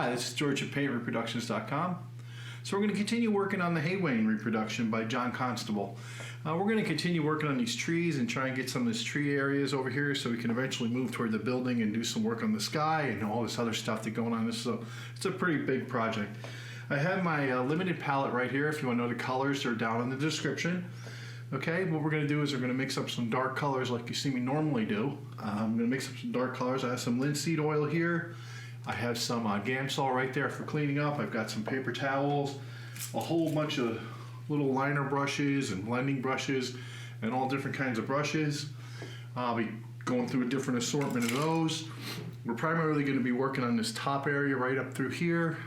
Hi, this is George at reproductions.com. So we're going to continue working on the Hay Wain reproduction by John Constable. We're going to continue working on these trees and try and get some of these tree areas over here so we can eventually move toward the building and do some work on the sky and all this other stuff that's going on. It's a pretty big project. I have my limited palette right here. If you want to know the colors, they're down in the description. Okay, what we're going to do is we're going to mix up some dark colors like you see me normally do. I'm going to mix up some dark colors. I have some linseed oil here. I have some Gamsol right there for cleaning up. I've got some paper towels, a whole bunch of little liner brushes and blending brushes and all different kinds of brushes. I'll be going through a different assortment of those. We're primarily going to be working on this top area right up through here.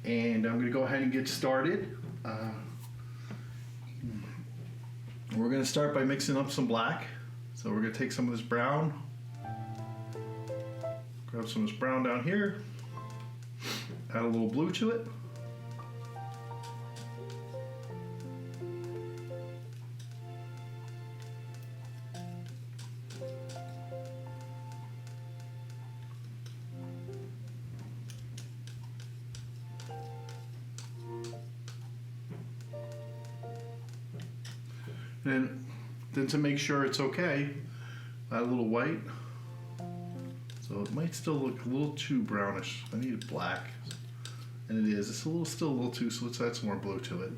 And I'm going to go ahead and get started. We're going to start by mixing up some black. So we're going to take some of this brown. Grab some of this brown down here, add a little blue to it. And then to make sure it's okay, add a little white. So it might still look a little too brownish. I need it black, and it is. It's still a little too, so let's add some more blue to it.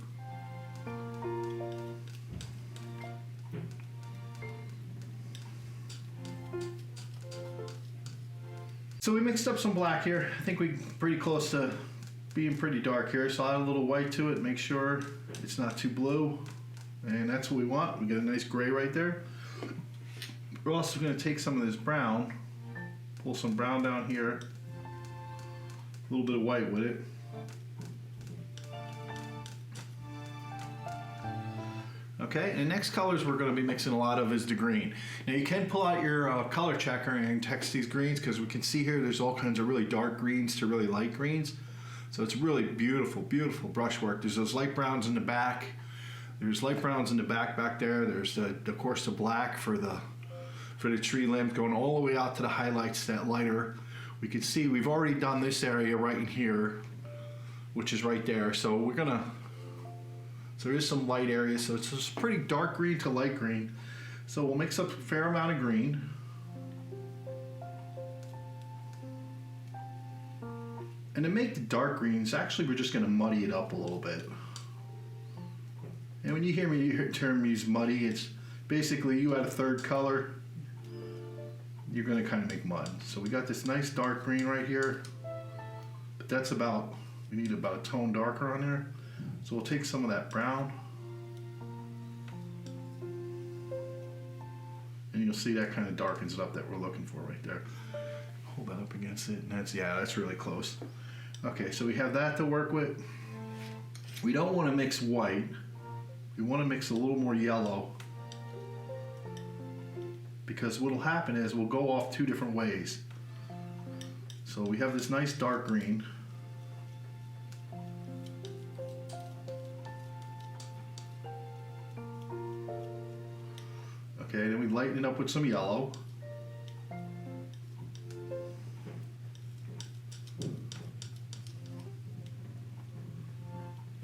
So we mixed up some black here. I think we're pretty close to being pretty dark here, so I'll add a little white to it, make sure it's not too blue, and that's what we want. We get a nice gray right there. We're also going to take some of this brown, pull some brown down here, a little bit of white with it. Okay, and the next colors we're going to be mixing a lot of is the green. Now you can pull out your color checker and text these greens because we can see here there's all kinds of really dark greens to really light greens. So it's really beautiful, beautiful brushwork. There's those light browns in the back. There's light browns in the back there. There's of course the black for the tree limb going all the way out to the highlights, that lighter. We can see we've already done this area right in here, which is right there. So so there is some light area. So it's just pretty dark green to light green. So we'll mix up a fair amount of green. And to make the dark greens, actually we're just gonna muddy it up a little bit. And when you hear me use muddy, it's basically you add a third color, you're going to kind of make mud. So we got this nice dark green right here, but that's we need about a tone darker on there. So we'll take some of that brown, and you'll see that kind of darkens it up that we're looking for right there. Hold that up against it, and that's really close. Okay, so we have that to work with. We don't want to mix white. We want to mix a little more yellow, because what'll happen is we'll go off two different ways. So we have this nice dark green. Okay, then we lighten it up with some yellow.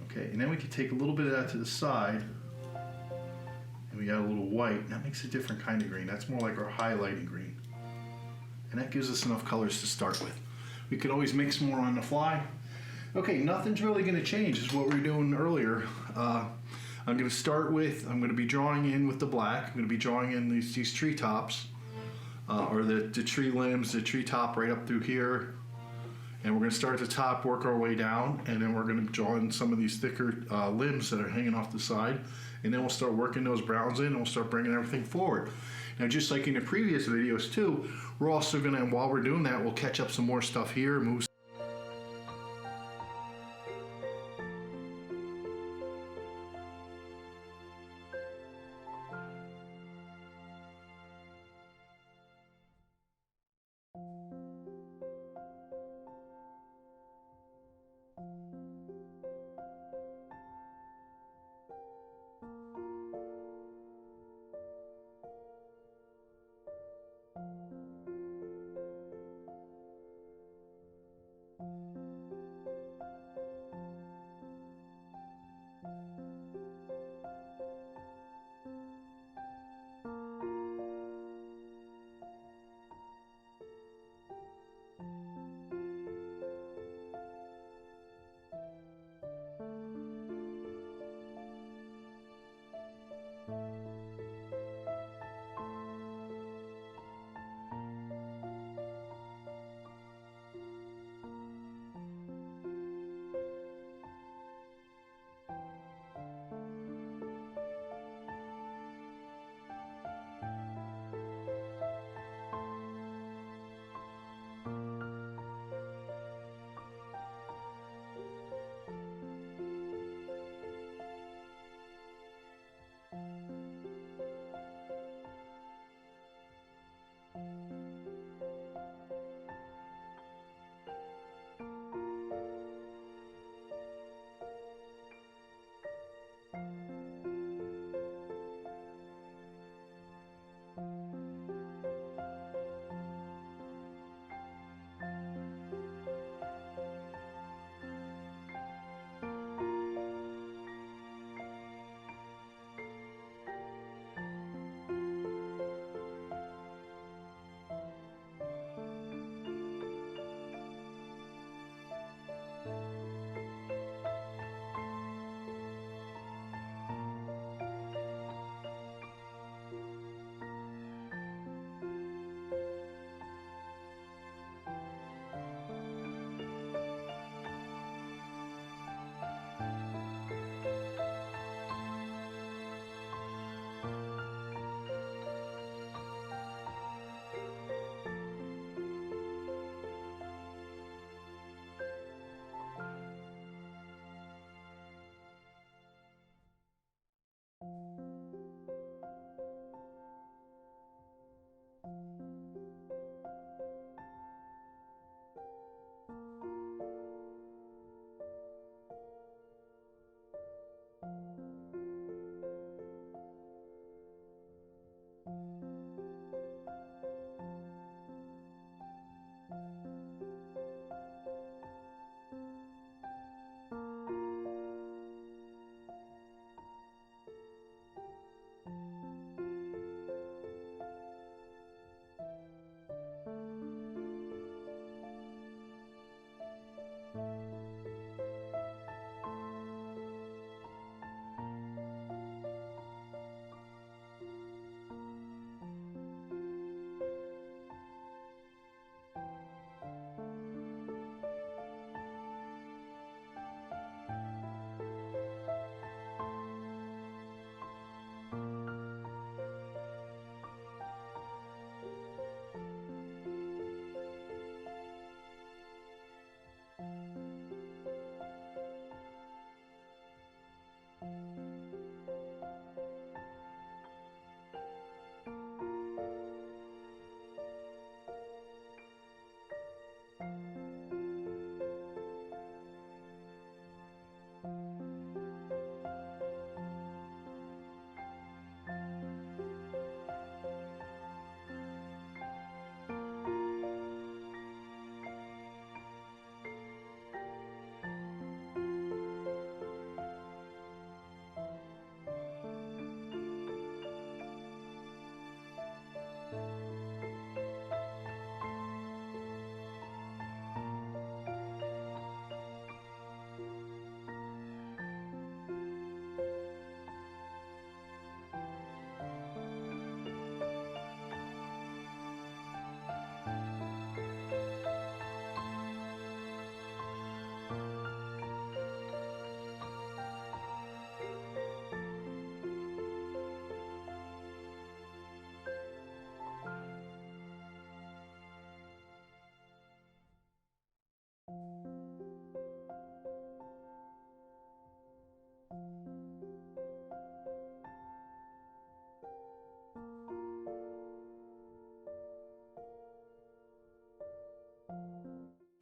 Okay, and then we can take a little bit of that to the side. We add a little white, and that makes a different kind of green. That's more like our highlighting green. And that gives us enough colors to start with. We could always mix more on the fly. Okay, nothing's really gonna change. It's what we were doing earlier. I'm gonna be drawing in with the black. I'm gonna be drawing in these tree tops, or the tree limbs, the tree top right up through here. And we're gonna start at the top, work our way down, and then we're gonna draw in some of these thicker limbs that are hanging off the side. And then we'll start working those browns in, and we'll start bringing everything forward. Now, just like in the previous videos too, we're also gonna, while we're doing that, we'll catch up some more stuff here, move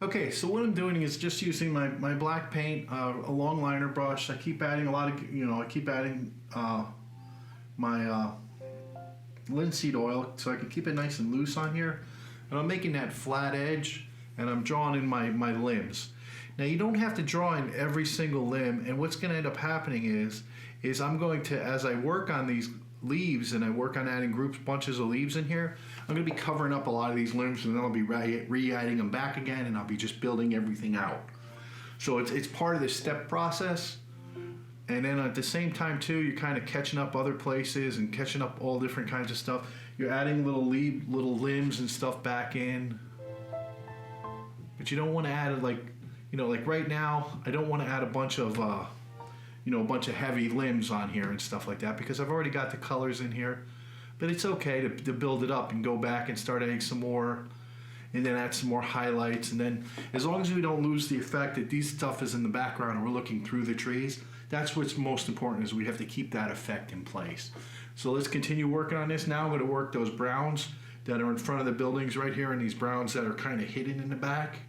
Okay, so what I'm doing is just using my black paint, a long liner brush. I keep adding a lot of, I keep adding my linseed oil so I can keep it nice and loose on here. And I'm making that flat edge, and I'm drawing in my limbs. Now you don't have to draw in every single limb, and what's going to end up happening is I'm going to, as I work on these leaves and I work on adding bunches of leaves in here, I'm going to be covering up a lot of these limbs, and then I'll be re-adding them back again, and I'll be just building everything out. So it's part of the step process. And then at the same time too, you're kind of catching up other places and catching up all different kinds of stuff. You're adding little limbs and stuff back in, but you don't want to add like right now, I don't want to add a bunch of a bunch of heavy limbs on here and stuff like that, because I've already got the colors in here. But it's okay to build it up and go back and start adding some more, and then add some more highlights. And then as long as we don't lose the effect that these stuff is in the background and we're looking through the trees, that's what's most important, is we have to keep that effect in place. So let's continue working on this. Now I'm going to work those browns that are in front of the buildings right here, and these browns that are kind of hidden in the back,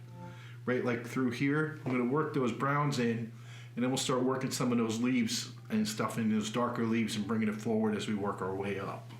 right like through here. I'm going to work those browns in, and then we'll start working some of those leaves and stuff in those darker leaves and bringing it forward as we work our way up.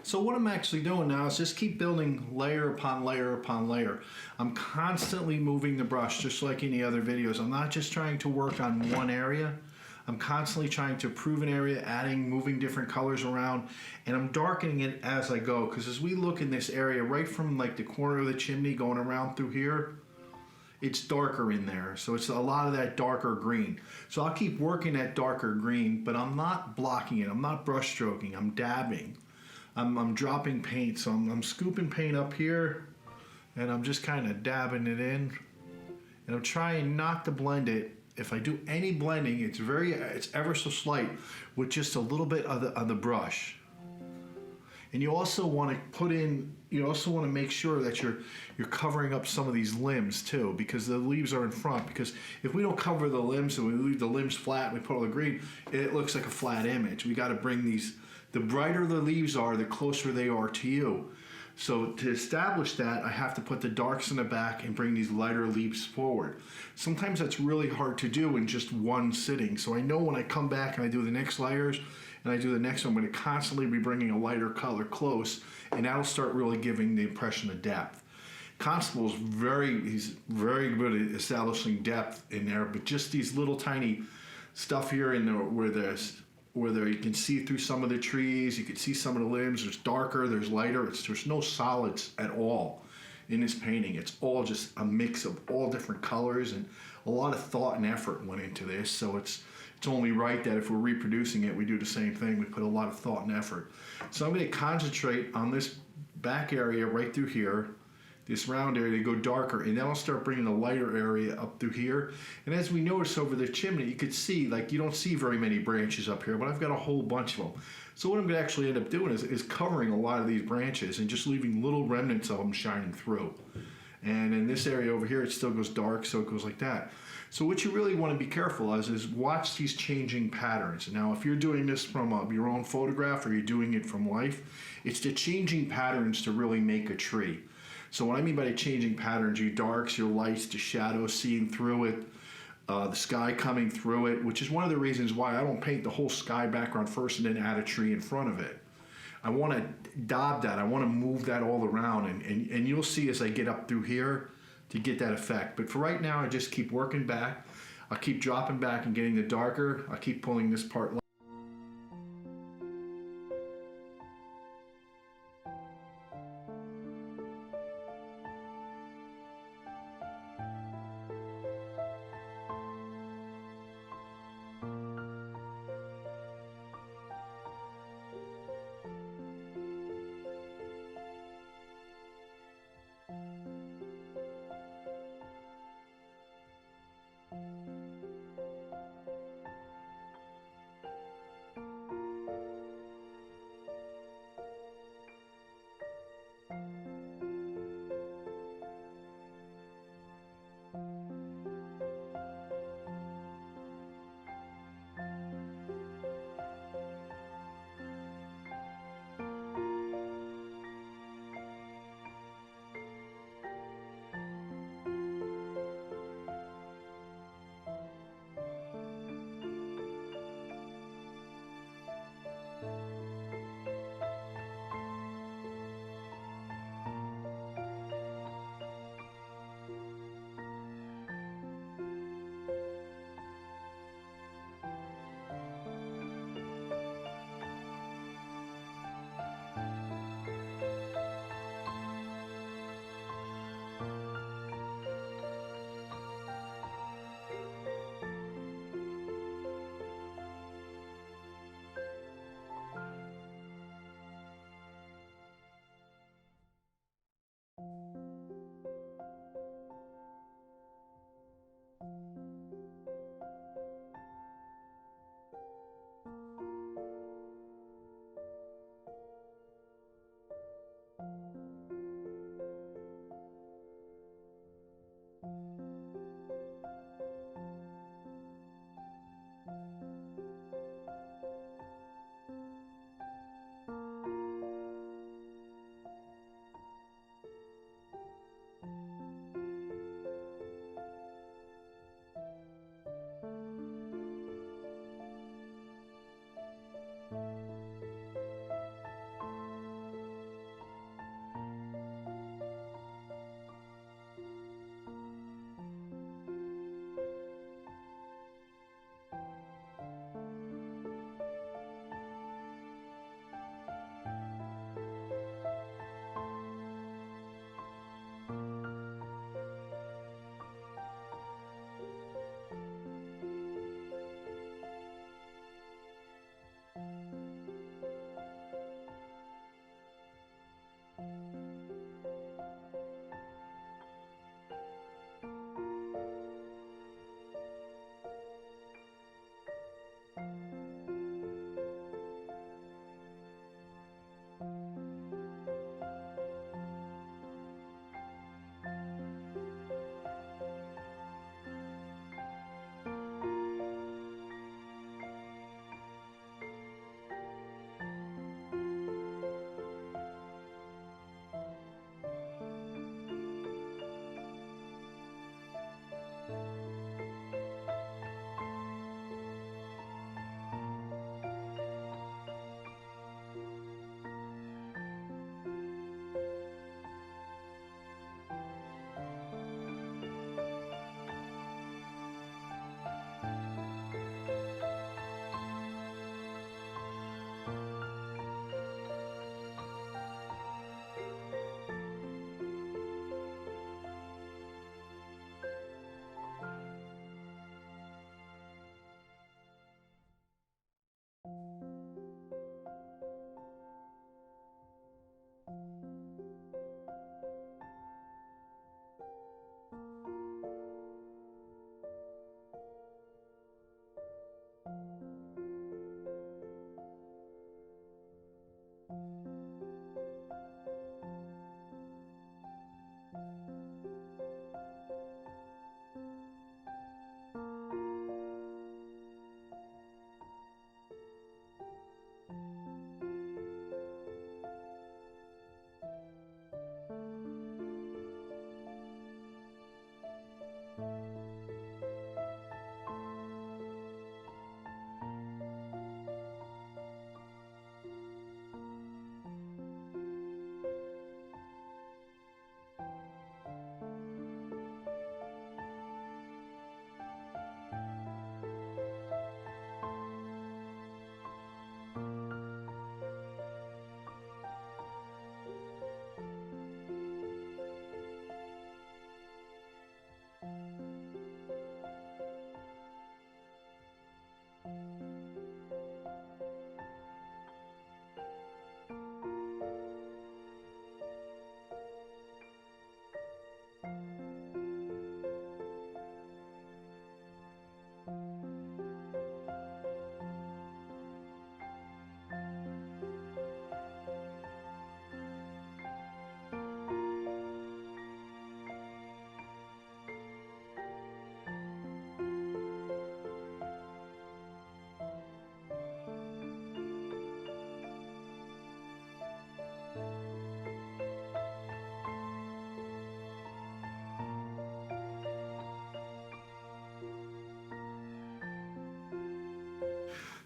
So what I'm actually doing now is just keep building layer upon layer upon layer. I'm constantly moving the brush just like any other videos. I'm not just trying to work on one area. I'm constantly trying to improve an area, adding, moving different colors around, and I'm darkening it as I go, because as we look in this area, right from like the corner of the chimney going around through here, it's darker in there. So it's a lot of that darker green. So I'll keep working that darker green, but I'm not blocking it. I'm not brush stroking. I'm dabbing. I'm dropping paint. So I'm scooping paint up here, and I'm just kind of dabbing it in. And I'm trying not to blend it. If I do any blending, it's ever so slight with just a little bit of the brush. And you also want to make sure that you're covering up some of these limbs too, because the leaves are in front. Because if we don't cover the limbs and we leave the limbs flat and we put all the green, it looks like a flat image. We got to bring these, the brighter the leaves are, the closer they are to you. So to establish that, I have to put the darks in the back and bring these lighter leaves forward. Sometimes that's really hard to do in just one sitting. So I know when I come back and I do the next layers and I do the next one, I'm going to constantly be bringing a lighter color close, and that'll start really giving the impression of depth. Constable he's very good at establishing depth in there, but just these little tiny stuff here in there where you can see through some of the trees, you can see some of the limbs, there's darker, there's lighter, there's no solids at all in this painting. It's all just a mix of all different colors, and a lot of thought and effort went into this, so it's only right that if we're reproducing it, we do the same thing. We put a lot of thought and effort. So I'm going to concentrate on this back area right through here, this round area, to go darker, and then I'll start bringing the lighter area up through here. And as we notice over the chimney, you could see, like, you don't see very many branches up here, but I've got a whole bunch of them. So what I'm going to actually end up doing is covering a lot of these branches and just leaving little remnants of them shining through. And in this area over here, it still goes dark, so it goes like that. So what you really want to be careful of is watch these changing patterns. Now, if you're doing this from your own photograph or you're doing it from life, it's the changing patterns to really make a tree. So what I mean by the changing patterns, your darks, your lights, the shadows, seeing through it, the sky coming through it, which is one of the reasons why I don't paint the whole sky background first and then add a tree in front of it. I want to daub that. I want to move that all around, and you'll see as I get up through here to get that effect. But for right now, I just keep working back. I'll keep dropping back and getting the darker. I'll keep pulling this part.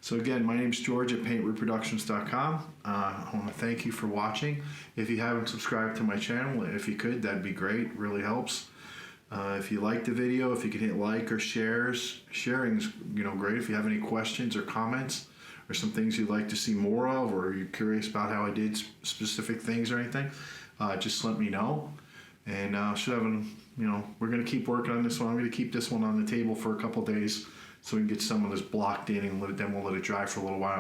So again, my name's George at reproductions.com. I want to thank you for watching. If you haven't subscribed to my channel, if you could, that'd be great. It really helps. If you like the video, if you could hit like or shares, sharing's great. If you have any questions or comments or some things you'd like to see more of, or you're curious about how I did specific things or anything, just let me know. And we're going to keep working on this one. I'm going to keep this one on the table for a couple days so we can get some of this blocked in, and then we'll let it dry for a little while.